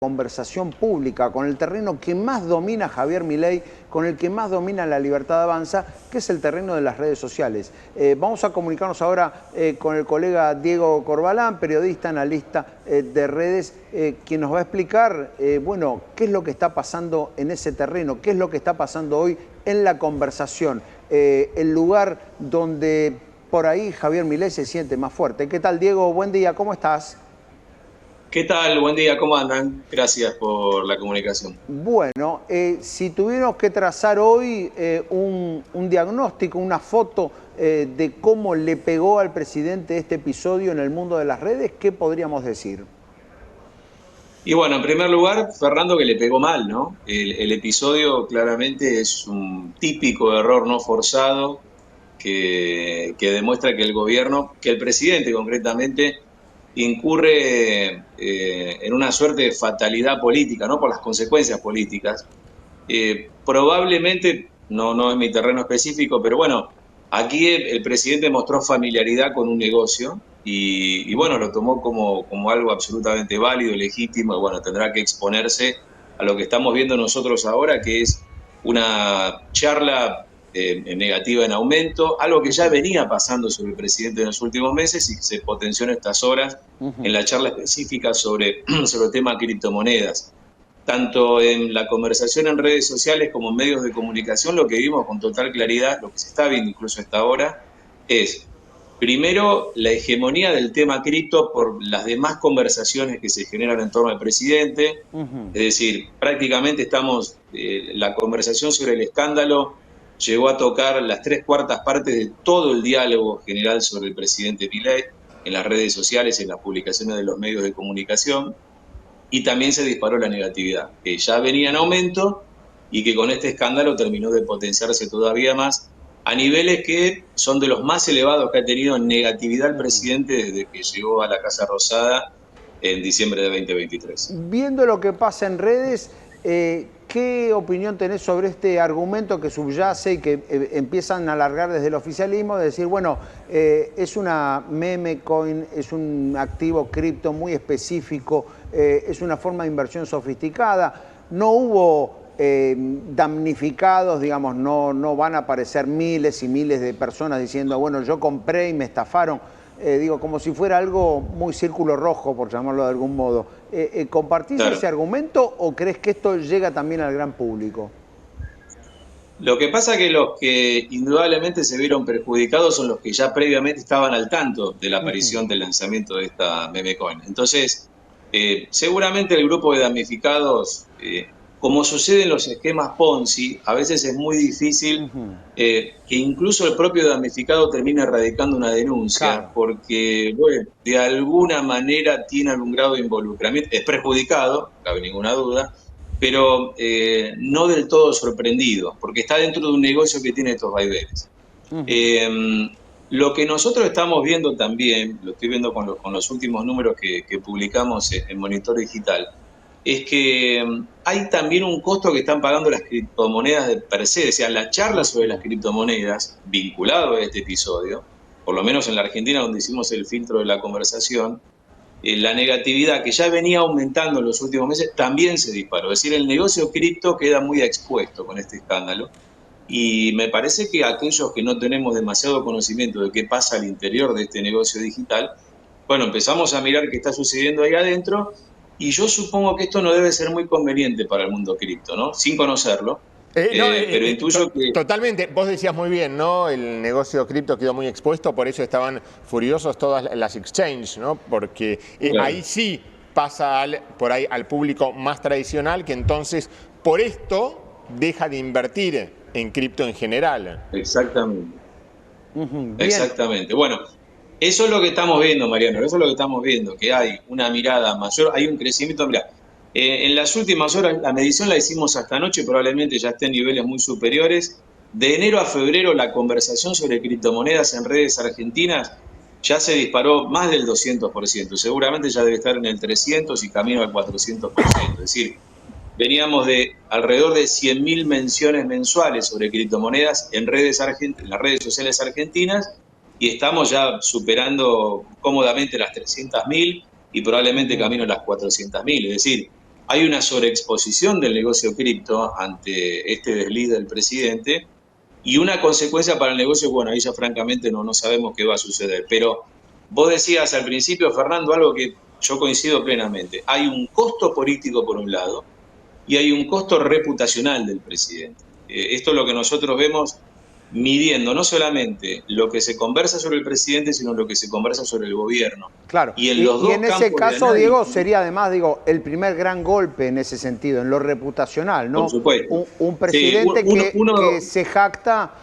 conversación pública, con el terreno que más domina Javier Milei, con el que más domina La Libertad Avanza, que es el terreno de las redes sociales. Vamos a comunicarnos ahora con el colega Diego Corbalán, periodista, analista de redes, quien nos va a explicar, bueno, qué es lo que está pasando en ese terreno, qué es lo que está pasando hoy en la conversación, el lugar donde por ahí Javier Milei se siente más fuerte. ¿Qué tal, Diego? Buen día, ¿cómo estás? ¿Qué tal? Buen día, ¿cómo andan? Gracias por la comunicación. Bueno, si tuviéramos que trazar hoy un diagnóstico, una foto de cómo le pegó al presidente este episodio en el mundo de las redes, ¿qué podríamos decir? Y bueno, en primer lugar, Fernando, que le pegó mal, ¿no? El episodio claramente es un típico error no forzado que demuestra que el gobierno, que el presidente concretamente, incurre en una suerte de fatalidad política, ¿no? Por las consecuencias políticas. Probablemente, no es mi terreno específico, pero bueno, aquí el presidente mostró familiaridad con un negocio y bueno, lo tomó como algo absolutamente válido, legítimo, y bueno, tendrá que exponerse a lo que estamos viendo nosotros ahora, que es una charla negativa en aumento, algo que ya venía pasando sobre el presidente en los últimos meses y que se potenció en estas horas en la charla específica sobre el tema criptomonedas. Tanto en la conversación en redes sociales como en medios de comunicación, lo que vimos con total claridad, lo que se está viendo incluso hasta ahora, es primero la hegemonía del tema cripto por las demás conversaciones que se generan en torno al presidente. Es decir, prácticamente la conversación sobre el escándalo llegó a tocar las 3/4 partes de todo el diálogo general sobre el presidente Milei en las redes sociales, en las publicaciones de los medios de comunicación. Y también se disparó la negatividad, que ya venía en aumento y que con este escándalo terminó de potenciarse todavía más a niveles que son de los más elevados que ha tenido en negatividad el presidente desde que llegó a la Casa Rosada en diciembre de 2023. Viendo lo que pasa en redes, ¿qué opinión tenés sobre este argumento que subyace y que empiezan a alargar desde el oficialismo? De decir, bueno, es una meme coin, es un activo cripto muy específico, es una forma de inversión sofisticada, no hubo damnificados, digamos, no van a aparecer miles y miles de personas diciendo, bueno, yo compré y me estafaron. Digo, como si fuera algo muy círculo rojo, por llamarlo de algún modo. ¿Compartís Claro. ese argumento o crees que esto llega también al gran público? Lo que pasa es que los que indudablemente se vieron perjudicados son los que ya previamente estaban al tanto de la aparición del lanzamiento de esta meme coin. Entonces, seguramente el grupo de damnificados, como sucede en los esquemas Ponzi, a veces es muy difícil que incluso el propio damnificado termine radicando una denuncia, Claro. porque, bueno, de alguna manera tiene algún grado de involucramiento, es perjudicado, no cabe ninguna duda, pero no del todo sorprendido, porque está dentro de un negocio que tiene estos vaivenes. Eh, lo que nosotros estamos viendo también, lo estoy viendo con los últimos números que publicamos en Monitor Digital, es que hay también un costo que están pagando las criptomonedas de per se. O sea, la charla sobre las criptomonedas, vinculado a este episodio, por lo menos en la Argentina donde hicimos el filtro de la conversación, la negatividad que ya venía aumentando en los últimos meses también se disparó. Es decir, el negocio cripto queda muy expuesto con este escándalo. Y me parece que aquellos que no tenemos demasiado conocimiento de qué pasa al interior de este negocio digital, bueno, empezamos a mirar qué está sucediendo ahí adentro y yo supongo que esto no debe ser muy conveniente para el mundo cripto, ¿no? Sin conocerlo, pero intuyo que... Totalmente, vos decías muy bien, ¿no? El negocio cripto quedó muy expuesto, por eso estaban furiosos todas las exchanges, ¿no? Porque Claro, ahí sí pasa por ahí al público más tradicional, que entonces por esto deja de invertir en cripto en general. exactamente. Bien. Exactamente. Bueno, eso es lo que estamos viendo, Mariano, eso es lo que estamos viendo, que hay una mirada mayor, hay un crecimiento. Mira, en las últimas horas, la medición la hicimos hasta anoche, probablemente ya esté en niveles muy superiores. De enero a febrero, la conversación sobre criptomonedas en redes argentinas ya se disparó más del 200%. Seguramente ya debe estar en el 300 y camino al 400%. Es decir, veníamos de alrededor de 100.000 menciones mensuales sobre criptomonedas en las redes sociales argentinas y estamos ya superando cómodamente las 300.000 y probablemente camino a las 400.000. Es decir, hay una sobreexposición del negocio cripto ante este desliz del presidente y una consecuencia para el negocio, bueno, ahí ya francamente no sabemos qué va a suceder. Pero vos decías al principio, Fernando, algo que yo coincido plenamente. Hay un costo político por un lado y hay un costo reputacional del presidente. Esto es lo que nosotros vemos midiendo no solamente lo que se conversa sobre el presidente, sino lo que se conversa sobre el gobierno. Claro, Y en los y dos en ese campos caso, de Diego, análisis, sería además, digo, el primer gran golpe en ese sentido, en lo reputacional, por ¿no? supuesto. Un Sí, presidente que uno se jacta,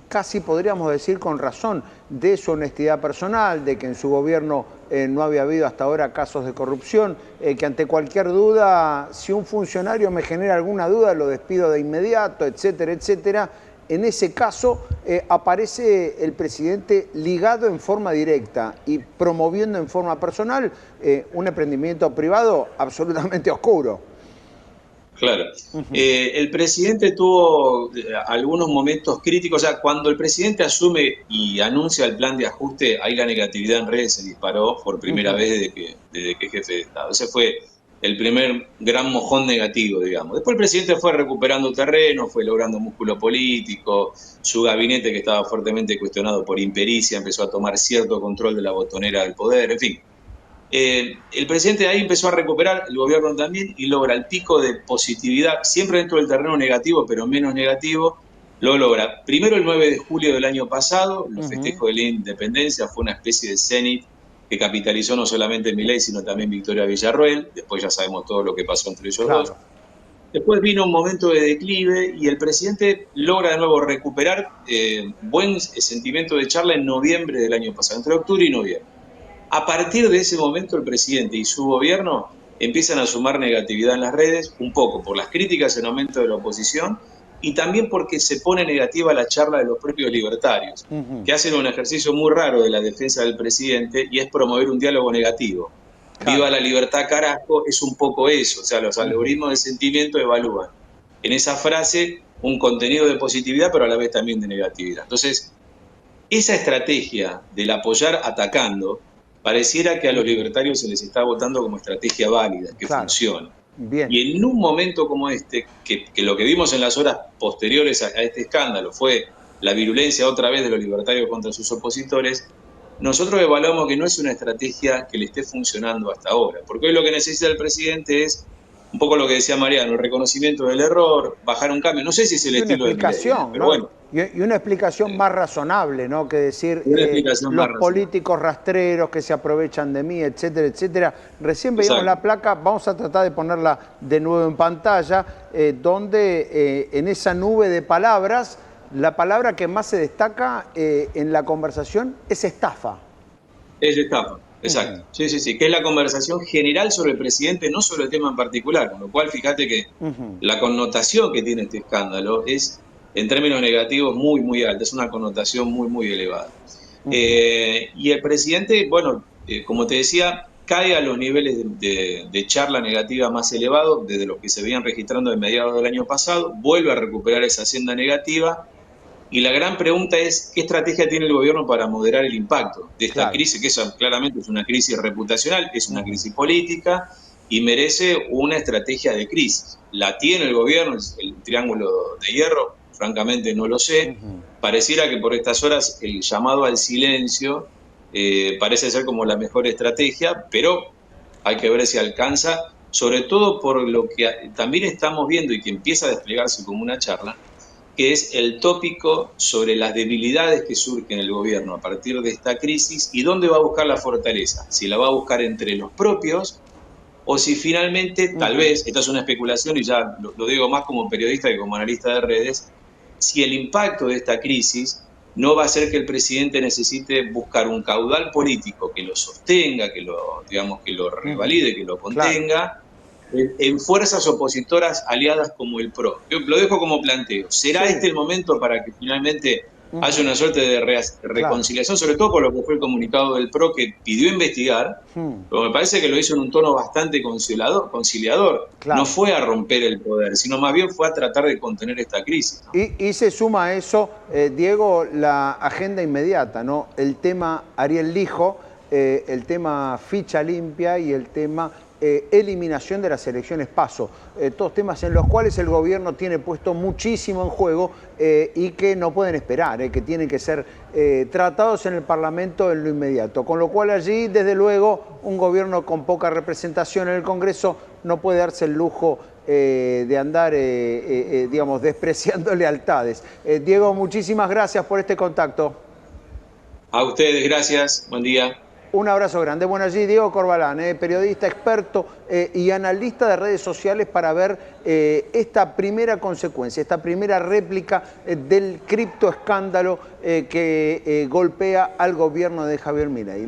casi podríamos decir con razón, de su honestidad personal, de que en su gobierno no había habido hasta ahora casos de corrupción, que ante cualquier duda, si un funcionario me genera alguna duda, lo despido de inmediato, etcétera, etcétera. En ese caso aparece el presidente ligado en forma directa y promoviendo en forma personal un emprendimiento privado absolutamente oscuro. Claro. El presidente tuvo algunos momentos críticos. O sea, cuando el presidente asume y anuncia el plan de ajuste, ahí la negatividad en redes se disparó por primera vez desde que es jefe de Estado. Ese fue el primer gran mojón negativo, digamos. Después el presidente fue recuperando terreno, fue logrando músculo político, su gabinete, que estaba fuertemente cuestionado por impericia, empezó a tomar cierto control de la botonera del poder, en fin. El presidente ahí empezó a recuperar, el gobierno también, y logra el pico de positividad, siempre dentro del terreno negativo, pero menos negativo, lo logra. Primero el 9 de julio del año pasado, los festejos de la independencia, fue una especie de cenit que capitalizó no solamente Milei, sino también Victoria Villarroel. Después ya sabemos todo lo que pasó entre ellos dos. Después vino un momento de declive y el presidente logra de nuevo recuperar buen sentimiento de charla en noviembre del año pasado, entre octubre y noviembre. A partir de ese momento el presidente y su gobierno empiezan a sumar negatividad en las redes, un poco por las críticas en aumento de la oposición y también porque se pone negativa la charla de los propios libertarios, que hacen un ejercicio muy raro de la defensa del presidente y es promover un diálogo negativo. Claro. Viva la libertad, carajo, es un poco eso. O sea, los algoritmos de sentimiento evalúan en esa frase un contenido de positividad, pero a la vez también de negatividad. Entonces, esa estrategia del apoyar atacando, pareciera que a los libertarios se les está votando como estrategia válida, que funciona. Bien. Y en un momento como este, que lo que vimos en las horas posteriores a este escándalo fue la virulencia otra vez de los libertarios contra sus opositores, nosotros evaluamos que no es una estrategia que le esté funcionando hasta ahora, porque hoy lo que necesita el presidente es un poco lo que decía Mariano, el reconocimiento del error, bajar un cambio. No sé si es el estilo de Milei, pero ¿no? bueno. Y una explicación más razonable, ¿no? Que decir los políticos rastreros que se aprovechan de mí, etcétera, etcétera. Recién veíamos la placa, vamos a tratar de ponerla de nuevo en pantalla, donde en esa nube de palabras, la palabra que más se destaca en la conversación es estafa. Es estafa. Exacto, sí, que es la conversación general sobre el presidente, no sobre el tema en particular, con lo cual fíjate que la connotación que tiene este escándalo es, en términos negativos, muy, muy alta, es una connotación muy, muy elevada. Y el presidente, bueno, como te decía, cae a los niveles de charla negativa más elevados, desde los que se venían registrando de mediados del año pasado, vuelve a recuperar esa senda negativa. Y la gran pregunta es, ¿qué estrategia tiene el gobierno para moderar el impacto de esta crisis? Que eso claramente es una crisis reputacional, es una crisis política y merece una estrategia de crisis. ¿La tiene el gobierno, el triángulo de hierro? Francamente no lo sé. Pareciera que por estas horas el llamado al silencio parece ser como la mejor estrategia, pero hay que ver si alcanza, sobre todo por lo que también estamos viendo y que empieza a desplegarse como una charla, que es el tópico sobre las debilidades que surgen en el gobierno a partir de esta crisis y dónde va a buscar la fortaleza, si la va a buscar entre los propios o si finalmente, tal vez, esta es una especulación y ya lo digo más como periodista que como analista de redes, si el impacto de esta crisis no va a hacer que el presidente necesite buscar un caudal político que lo sostenga, que lo, digamos, que lo revalide, que lo contenga, en fuerzas opositoras aliadas como el PRO. Yo lo dejo como planteo. ¿Será este el momento para que finalmente haya una suerte de reconciliación, sobre todo por lo que fue el comunicado del PRO que pidió investigar, pero me parece que lo hizo en un tono bastante conciliador. No fue a romper el poder, sino más bien fue a tratar de contener esta crisis, ¿no? Y se suma a eso, Diego, la agenda inmediata, ¿no? El tema Ariel Lijo, el tema ficha limpia y el tema eliminación de las elecciones PASO. Todos temas en los cuales el gobierno tiene puesto muchísimo en juego y que no pueden esperar, que tienen que ser tratados en el Parlamento en lo inmediato. Con lo cual allí, desde luego, un gobierno con poca representación en el Congreso no puede darse el lujo de andar, digamos, despreciando lealtades. Diego, muchísimas gracias por este contacto. A ustedes, gracias. Buen día. Un abrazo grande. Bueno, allí Diego Corbalán, periodista experto y analista de redes sociales para ver esta primera consecuencia, esta primera réplica del criptoescándalo que golpea al gobierno de Javier Milei.